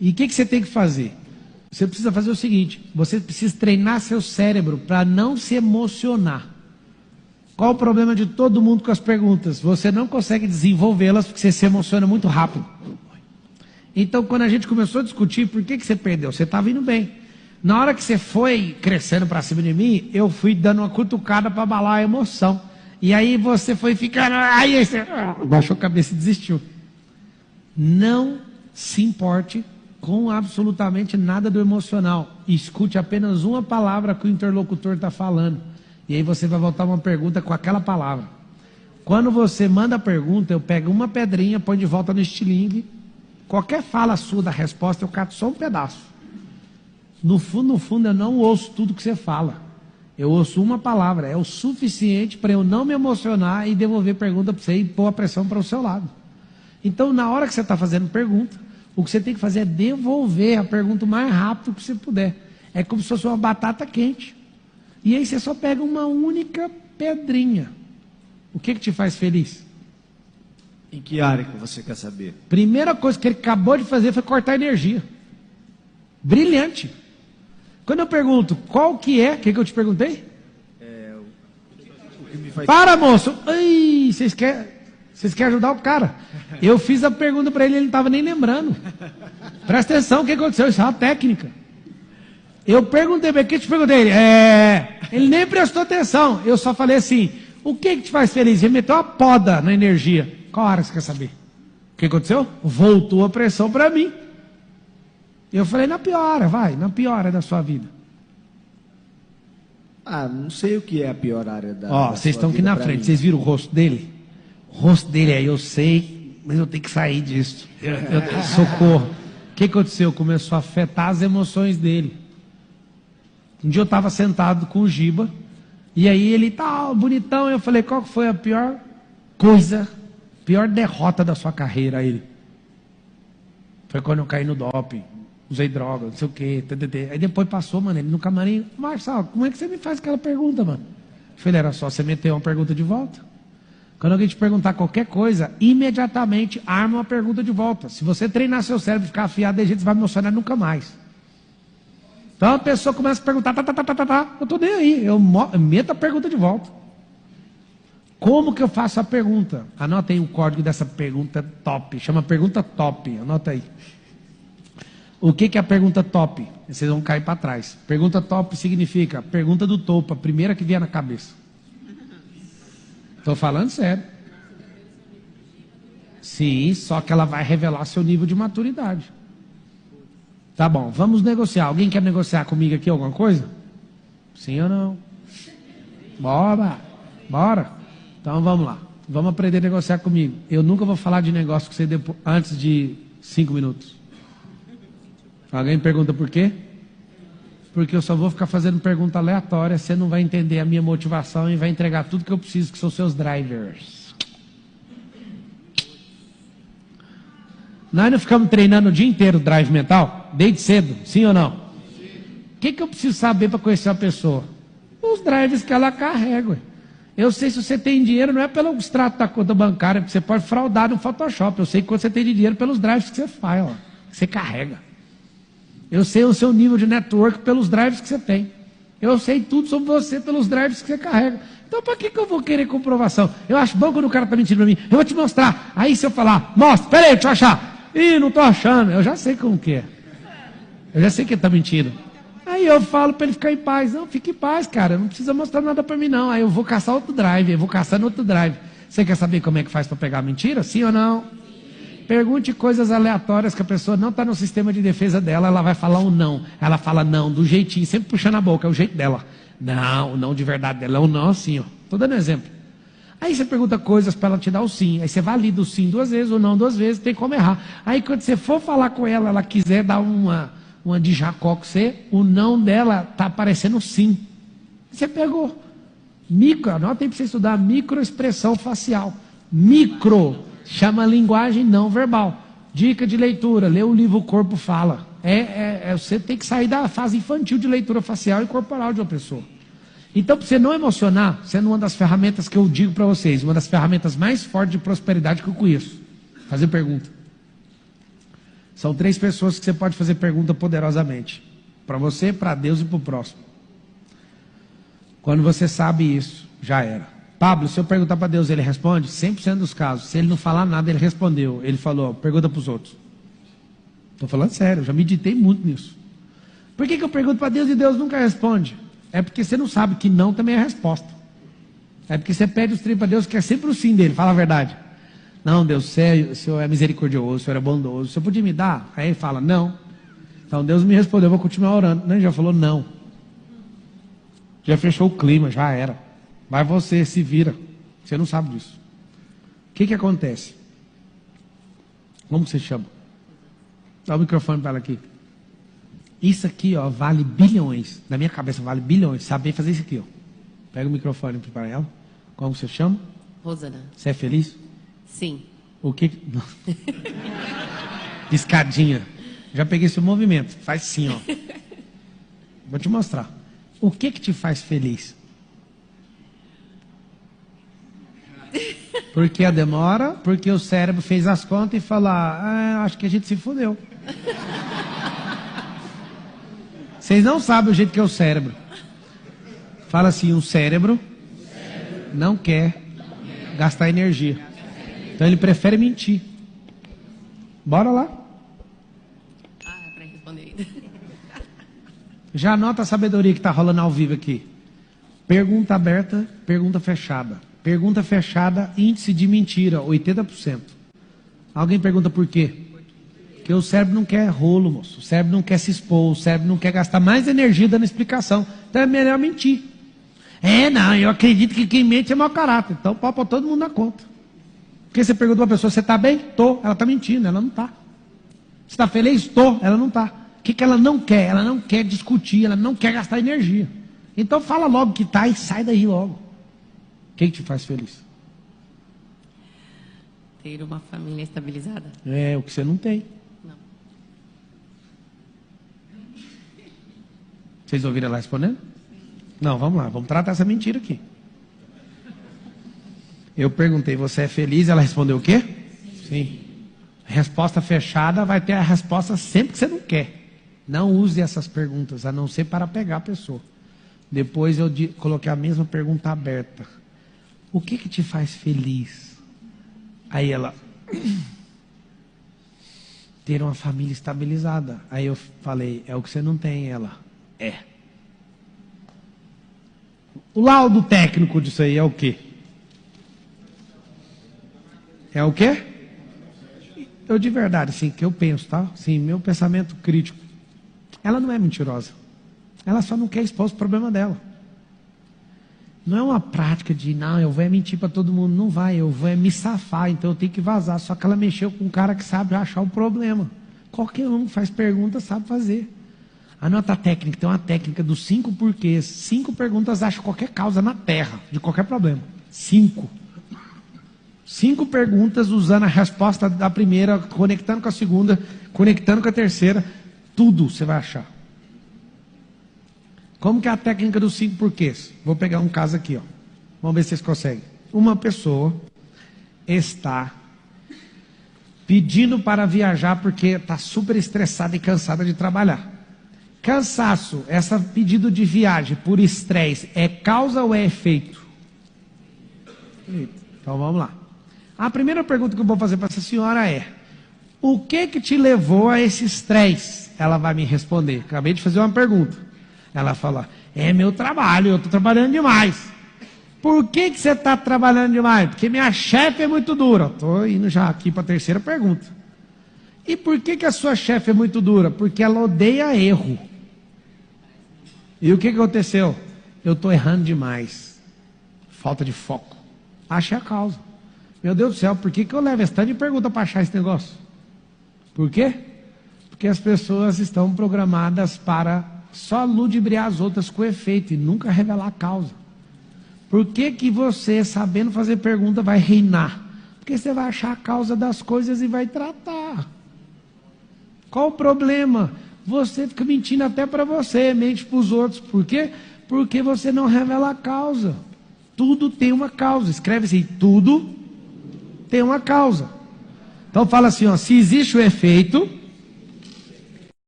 E o que você tem que fazer? Você precisa fazer o seguinte, você precisa treinar seu cérebro para não se emocionar. Qual o problema de todo mundo com as perguntas? Você não consegue desenvolvê-las porque você se emociona muito rápido. Então, quando a gente começou a discutir, por que você perdeu? Você estava indo bem. Na hora que você foi crescendo para cima de mim, eu fui dando uma cutucada para abalar a emoção. E aí você foi ficando... Aí você baixou a cabeça e desistiu. Não se importe com absolutamente nada do emocional. Escute apenas uma palavra que o interlocutor está falando. E aí você vai voltar uma pergunta com aquela palavra. Quando você manda a pergunta, eu pego uma pedrinha, põe de volta no estilingue. Qualquer fala sua da resposta, eu cato só um pedaço. No fundo, eu não ouço tudo que você fala. Eu ouço uma palavra. É o suficiente para eu não me emocionar e devolver pergunta para você e pôr a pressão para o seu lado. Então, na hora que você está fazendo pergunta, o que você tem que fazer é devolver a pergunta o mais rápido que você puder. É como se fosse uma batata quente. E aí você só pega uma única pedrinha. O que te faz feliz? Em que área que você quer saber? Primeira coisa que ele acabou de fazer foi cortar energia. Brilhante. Quando eu pergunto, qual que é? O que eu te perguntei? O que me faz... Para, moço! Ai, vocês querem ajudar o cara? Eu fiz a pergunta para ele não estava nem lembrando. Presta atenção, o que aconteceu? Isso é uma técnica. Eu perguntei para ele, o que te perguntei? Ele nem prestou atenção. Eu só falei assim, o que te faz feliz? Ele meteu uma poda na energia. Qual área você quer saber? O que aconteceu? Voltou a pressão para mim. Eu falei, na pior área, vai, na pior área da sua vida. Não sei o que é a pior área da Ó, da vocês sua estão aqui vida na pra frente, mim. vocês viram o rosto dele? O rosto dele aí, eu sei, mas eu tenho que sair disso. Socorro. O que aconteceu? Começou a afetar as emoções dele. Um dia eu estava sentado com o Giba, e aí ele tá bonitão, eu falei, qual foi a pior coisa, pior derrota da sua carreira? Ele, foi quando eu caí no doping, usei droga, não sei o quê, Aí depois passou, mano, ele no camarim, Marçal, como é que você me faz aquela pergunta, mano? Eu falei, era só você meter uma pergunta de volta. Quando alguém te perguntar qualquer coisa, imediatamente arma uma pergunta de volta. Se você treinar seu cérebro e ficar afiado, de jeito você vai me emocionar nunca mais. Então a pessoa começa a perguntar, eu tô nem aí, eu meto a pergunta de volta. Como que eu faço a pergunta? Anota aí o código dessa pergunta top, chama pergunta top, anota aí. O que é a pergunta top? Vocês vão cair para trás. Pergunta top significa pergunta do topo, a primeira que vier na cabeça. Estou falando sério. Sim, só que ela vai revelar seu nível de maturidade. Tá bom, vamos negociar. Alguém quer negociar comigo aqui alguma coisa? Sim ou não? Bora. Então vamos lá. Vamos aprender a negociar comigo. Eu nunca vou falar de negócio com você antes de 5 minutos. Alguém pergunta por quê? Porque eu só vou ficar fazendo pergunta aleatória, você não vai entender a minha motivação e vai entregar tudo que eu preciso, que são seus drivers. Nós não ficamos treinando o dia inteiro drive mental? Desde cedo, sim ou não? O que eu preciso saber para conhecer uma pessoa? Os drivers que ela carrega. Eu sei se você tem dinheiro, não é pelo extrato da conta bancária, porque você pode fraudar no Photoshop. Eu sei quanto você tem de dinheiro pelos drives que você faz, ó, que você carrega. Eu sei o seu nível de network pelos drives que você tem. Eu sei tudo sobre você pelos drives que você carrega. Então, para que eu vou querer comprovação? Eu acho bom quando o cara está mentindo para mim. Eu vou te mostrar. Aí, se eu falar, mostra, peraí, deixa eu achar. Ih, não estou achando. Eu já sei como que é. Eu já sei que ele está mentindo. Aí eu falo para ele ficar em paz. Não, fique em paz, cara. Não precisa mostrar nada para mim, não. Aí eu vou caçar outro drive. Eu vou caçando outro drive. Você quer saber como é que faz para pegar a mentira? Sim ou não? Pergunte coisas aleatórias que a pessoa não está no sistema de defesa dela, ela vai falar um não. Ela fala não, do jeitinho, sempre puxando a boca, é o jeito dela. Não, o não de verdade dela é um não assim, ó. Estou dando exemplo. Aí você pergunta coisas para ela te dar o sim. Aí você valida o sim 2 vezes, o não 2 vezes, tem como errar. Aí quando você for falar com ela, ela quiser dar uma de Jacó com você, o não dela está aparecendo sim. Você pegou. Anota aí para você estudar microexpressão facial. Chama linguagem não verbal. Dica de leitura, lê o livro O Corpo Fala. Você tem que sair da fase infantil de leitura facial e corporal de uma pessoa. Então, para você não emocionar, sendo uma das ferramentas que eu digo para vocês, uma das ferramentas mais fortes de prosperidade que eu conheço, fazer pergunta. São 3 pessoas que você pode fazer pergunta poderosamente. Para você, para Deus e para o próximo. Quando você sabe isso, já era. Pablo, se eu perguntar para Deus, ele responde? 100% dos casos. Se ele não falar nada, ele respondeu. Ele falou, pergunta para os outros. Estou falando sério, eu já meditei muito nisso. Por que eu pergunto para Deus e Deus nunca responde? É porque você não sabe que não também é a resposta. É porque você pede os trem para Deus, que é sempre o sim dele, fala a verdade. Não, Deus, o Senhor é misericordioso, o Senhor é bondoso, o Senhor podia me dar? Aí ele fala, não. Então Deus me respondeu, eu vou continuar orando. Não, ele já falou não. Já fechou o clima, já era. Vai você, se vira. Você não sabe disso. O que acontece? Como você chama? Dá o microfone para ela aqui. Isso aqui, ó, vale bilhões. Na minha cabeça vale bilhões. Saber fazer isso aqui, ó. Pega o microfone para ela. Como você chama? Rosana. Você é feliz? Sim. O que... Piscadinha. Já peguei esse movimento. Faz assim, ó. Vou te mostrar. O que te faz feliz? Porque a demora, porque o cérebro fez as contas e falou, acho que a gente se fudeu. Vocês não sabem o jeito que é o cérebro. Fala assim, o cérebro não quer gastar energia. Então ele prefere mentir. Bora lá. É para responder ainda. Já anota a sabedoria que está rolando ao vivo aqui. Pergunta aberta, pergunta fechada. Pergunta fechada, índice de mentira, 80%. Alguém pergunta por quê? Porque o cérebro não quer rolo, moço. O cérebro não quer se expor, o cérebro não quer gastar mais energia dando explicação. Então é melhor mentir. Não, eu acredito que quem mente é mau caráter. Então pode pôr todo mundo na conta. Porque você pergunta para uma pessoa, você está bem? Tô. Ela está mentindo, ela não está. Você está feliz? Tô. Ela não está. O que ela não quer? Ela não quer discutir, ela não quer gastar energia. Então fala logo que está e sai daí logo. O que te faz feliz? Ter uma família estabilizada. É o que você não tem. Não. Vocês ouviram ela respondendo? Não, vamos lá, vamos tratar essa mentira aqui. Eu perguntei, você é feliz? Ela respondeu o quê? Sim. Resposta fechada vai ter a resposta sempre que você não quer. Não use essas perguntas, a não ser para pegar a pessoa. Depois eu coloquei a mesma pergunta aberta. O que te faz feliz? Aí ela... Ter uma família estabilizada. Aí eu falei, é o que você não tem. Ela, é. O laudo técnico disso aí é o quê? É o quê? Eu de verdade, assim, que eu penso, tá? Sim, meu pensamento crítico. Ela não é mentirosa. Ela só não quer expor os problemas dela. Não é uma prática de, não, eu vou mentir para todo mundo. Não vai, eu vou me safar, então eu tenho que vazar. Só que ela mexeu com um cara que sabe achar o problema. Qualquer um que faz pergunta sabe fazer. Anota a técnica, tem uma técnica dos 5 porquês. 5 perguntas acham qualquer causa na Terra, de qualquer problema. 5. 5 perguntas usando a resposta da primeira, conectando com a segunda, conectando com a terceira. Tudo você vai achar. Como que é a técnica dos 5 porquês? Vou pegar um caso aqui, ó. Vamos ver se vocês conseguem. Uma pessoa está pedindo para viajar porque está super estressada e cansada de trabalhar. Cansaço, esse pedido de viagem por estresse, é causa ou é efeito? Então vamos lá. A primeira pergunta que eu vou fazer para essa senhora é: o que te levou a esse estresse? Ela vai me responder. Acabei de fazer uma pergunta. Ela fala, é meu trabalho, eu estou trabalhando demais. Por que você está trabalhando demais? Porque minha chefe é muito dura. Estou indo já aqui para a terceira pergunta. E por que a sua chefe é muito dura? Porque ela odeia erro. E o que aconteceu? Eu estou errando demais. Falta de foco. Achei a causa. Meu Deus do céu, por que eu levo esse tanto de pergunta para achar esse negócio? Por quê? Porque as pessoas estão programadas para só ludibriar as outras com efeito e nunca revelar a causa. Por que você, sabendo fazer pergunta, vai reinar? Porque você vai achar a causa das coisas e vai tratar. Qual o problema? Você fica mentindo até para você, mente para os outros. Por quê? Porque você não revela a causa. Tudo tem uma causa. Escreve assim, tudo tem uma causa. Então fala assim, ó, se existe o efeito,